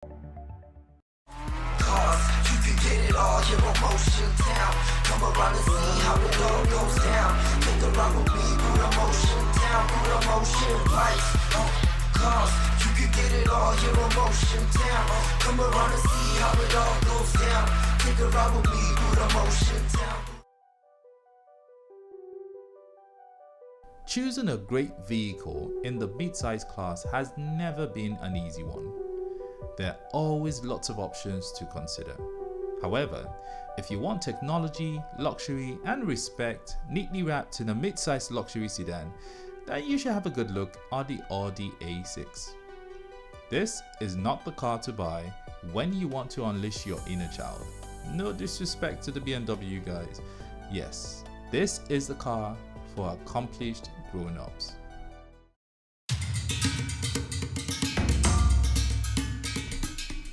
You can get it all here on Motion Town. Come around and see how it all goes down. Take a ride with me through the Motion Town, through the motion lights. Cars, you can get it all here on Motion Town. Come around and see how it all goes down. Take a ride with me through the Motion Town. Choosing a great vehicle in the mid-size class has never been an easy one. There are always lots of options to consider. However, if you want technology, luxury and respect neatly wrapped in a mid-sized luxury sedan, then you should have a good look at the Audi A6. This is not the car to buy when you want to unleash your inner child. No disrespect to the BMW guys. Yes, this is the car for accomplished grown-ups.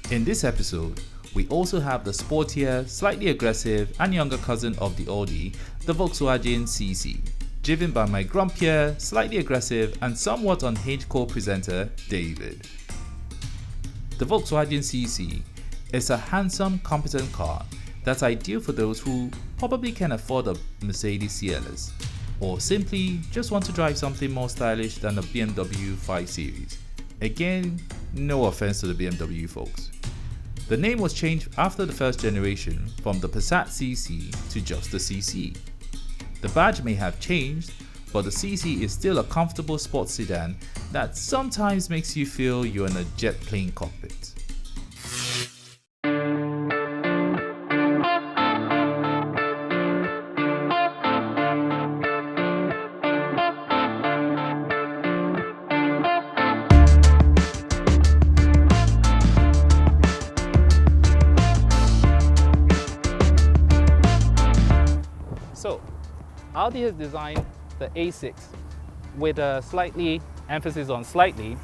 In this episode, we also have the sportier, slightly aggressive and younger cousin of the Audi, the Volkswagen CC, driven by my grumpier, slightly aggressive and somewhat unhinged co-presenter, David. The Volkswagen CC is a handsome, competent car that's ideal for those who probably can afford a Mercedes CLS, or simply just want to drive something more stylish than a BMW 5 Series. Again, no offense to the BMW folks. The name was changed after the first generation from the Passat CC to just the CC. The badge may have changed, but the CC is still a comfortable sports sedan that sometimes makes you feel you're in a jet plane cockpit. So, Audi has designed the A6 with a slightly emphasis on slightly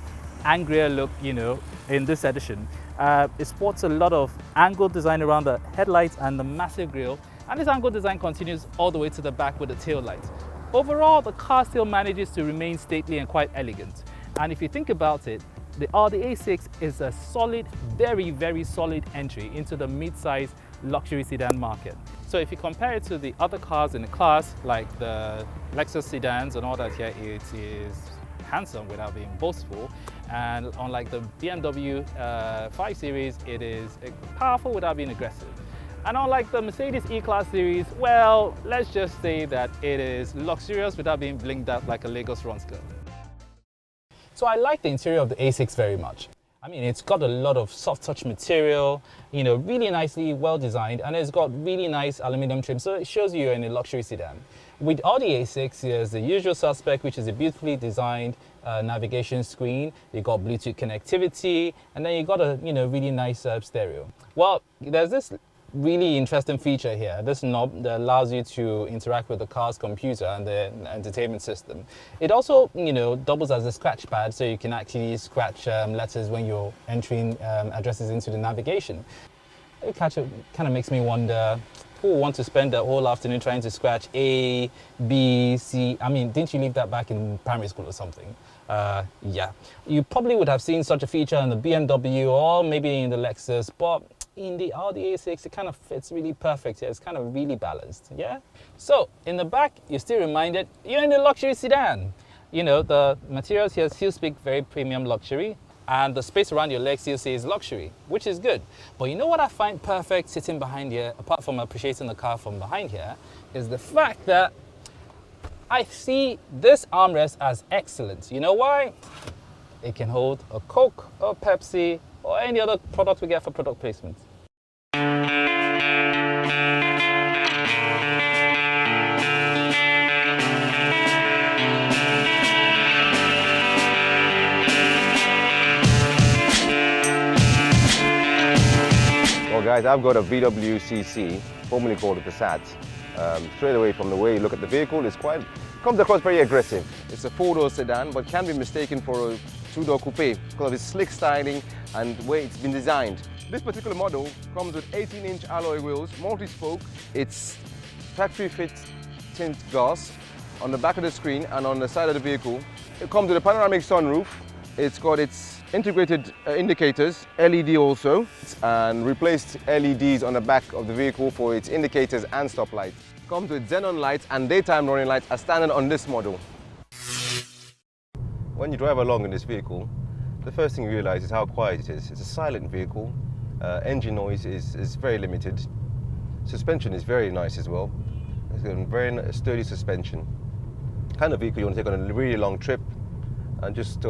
angrier look, in this edition. It sports a lot of angled design around the headlights and the massive grille, and this angled design continues all the way to the back with the tail lights. Overall, the car still manages to remain stately and quite elegant. And if you think about it, the Audi A6 is a solid, very, very solid entry into the mid-size luxury sedan market. So if you compare it to the other cars in the class, like the Lexus sedans and all that here, it is handsome without being boastful. And unlike the BMW 5 Series, it is powerful without being aggressive. And unlike the Mercedes E-Class series, well, let's just say that it is luxurious without being blinged out like a Lagos run skirt. So I like the interior of the A6 very much. I mean, it's got a lot of soft touch material, really nicely well designed, and it's got really nice aluminum trim, so it shows you you're in a luxury sedan. With Audi A6, there's the usual suspect, which is a beautifully designed navigation screen. You got Bluetooth connectivity, and then you got a really nice stereo. Well, there's this really interesting feature here, this knob that allows you to interact with the car's computer and the entertainment system. It also, doubles as a scratch pad, so you can actually scratch letters when you're entering addresses into the navigation. It kind of makes me wonder, who would want to spend the whole afternoon trying to scratch A, B, C? I mean, didn't you leave that back in primary school or something? Yeah. You probably would have seen such a feature in the BMW or maybe in the Lexus, but in the Audi A6, it kind of fits really perfect here. It's kind of really balanced, yeah? So, in the back, you're still reminded you're in a luxury sedan. The materials here still speak very premium luxury, and the space around your legs still says luxury, which is good. But you know what I find perfect sitting behind here, apart from appreciating the car from behind here, is the fact that I see this armrest as excellent. You know why? It can hold a Coke or Pepsi or any other product we get for product placement. Well guys, I've got a VW CC, formerly called a Passat. Straight away from the way you look at the vehicle, comes across very aggressive. It's a four-door sedan, but can be mistaken for a two-door coupe because of its slick styling and the way it's been designed. This particular model comes with 18-inch alloy wheels, multi-spoke. It's factory-fit tint glass on the back of the screen and on the side of the vehicle. It comes with a panoramic sunroof. It's got its Integrated indicators, LED also, and replaced LEDs on the back of the vehicle for its indicators and stop lights. Comes with xenon lights and daytime running lights as standard on this model. When you drive along in this vehicle, the first thing you realize is how quiet it is. It's a silent vehicle. Engine noise is very limited. Suspension is very nice as well. It's got a very sturdy suspension. Kind of vehicle you want to take on a really long trip and just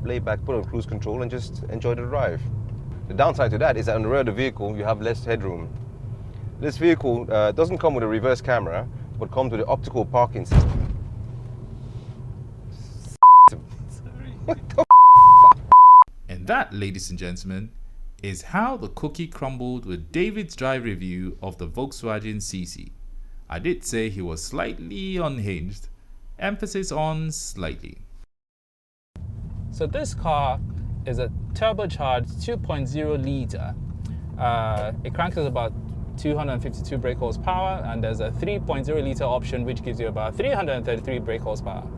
lay back, put on cruise control and just enjoy the drive. The downside to that is that on the rear of the vehicle you have less headroom. This vehicle doesn't come with a reverse camera, but comes with an optical parking system. And that, ladies and gentlemen, is how the cookie crumbled with David's drive review of the Volkswagen CC. I did say he was slightly unhinged, emphasis on slightly. So this car is a turbocharged 2.0 litre. It cranks at about 252 brake horsepower, and there's a 3.0 litre option which gives you about 333 brake horsepower.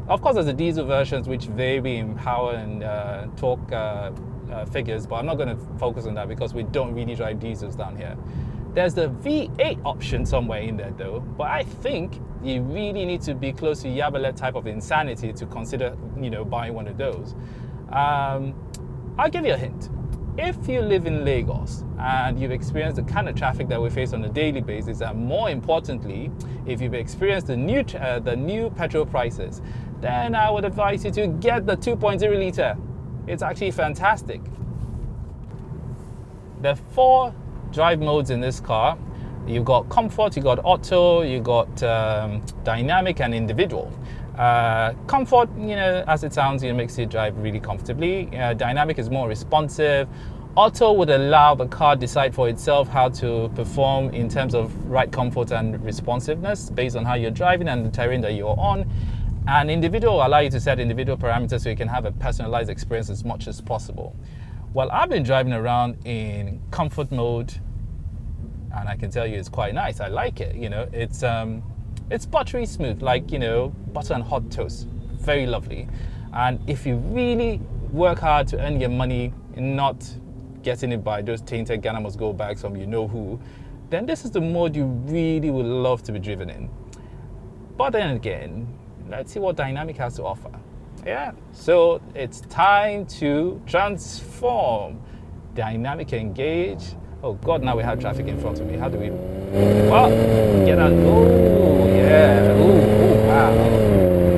Of course, there's the diesel versions which vary in power and torque figures, but I'm not going to focus on that because we don't really drive diesels down here. There's the V8 option somewhere in there though, but I think you really need to be close to Yabalet type of insanity to consider, buying one of those. I'll give you a hint. If you live in Lagos and you've experienced the kind of traffic that we face on a daily basis, and more importantly, if you've experienced the new petrol prices, then I would advise you to get the 2.0 litre. It's actually fantastic. There are 4 drive modes in this car. You've got comfort, you got auto, you got dynamic and individual. Comfort, as it sounds, it makes you drive really comfortably. Dynamic is more responsive. Auto would allow the car decide for itself how to perform in terms of ride comfort and responsiveness based on how you're driving and the terrain that you're on. And individual will allow you to set individual parameters so you can have a personalized experience as much as possible. Well, I've been driving around in comfort mode, and I can tell you it's quite nice. I like it. It's buttery smooth, like butter and hot toast. Very lovely. And if you really work hard to earn your money, and not getting it by those tainted Ghana must go bags from who, then this is the mode you really would love to be driven in. But then again, let's see what dynamic has to offer. Yeah, so it's time to transform. Dynamic engage. Oh God, now we have traffic in front of me. How do we? Well, get out. Oh yeah. Oh wow.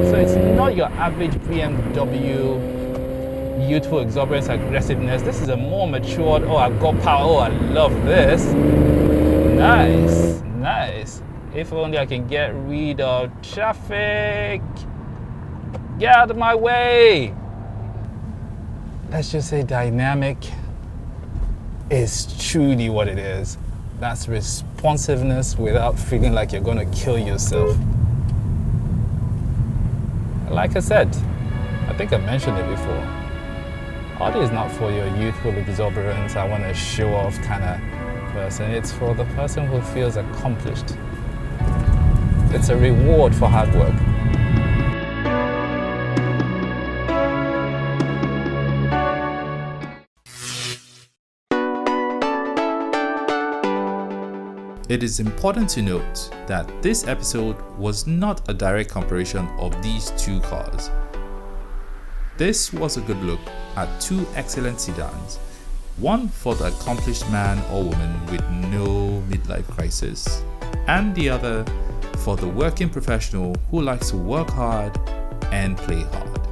So it's not your average BMW youthful exuberance, aggressiveness. This is a more matured. Oh, I've got power. Oh, I love this. Nice. If only I can get rid of traffic. Get out of my way. Let's just say dynamic is truly what it is. That's responsiveness without feeling like you're going to kill yourself. Like I said, I think I mentioned it before. Audi is not for your youthful exuberance, I want to show off kind of person. It's for the person who feels accomplished. It's a reward for hard work. It is important to note that this episode was not a direct comparison of these two cars. This was a good look at 2 excellent sedans, one for the accomplished man or woman with no midlife crisis, and the other for the working professional who likes to work hard and play hard.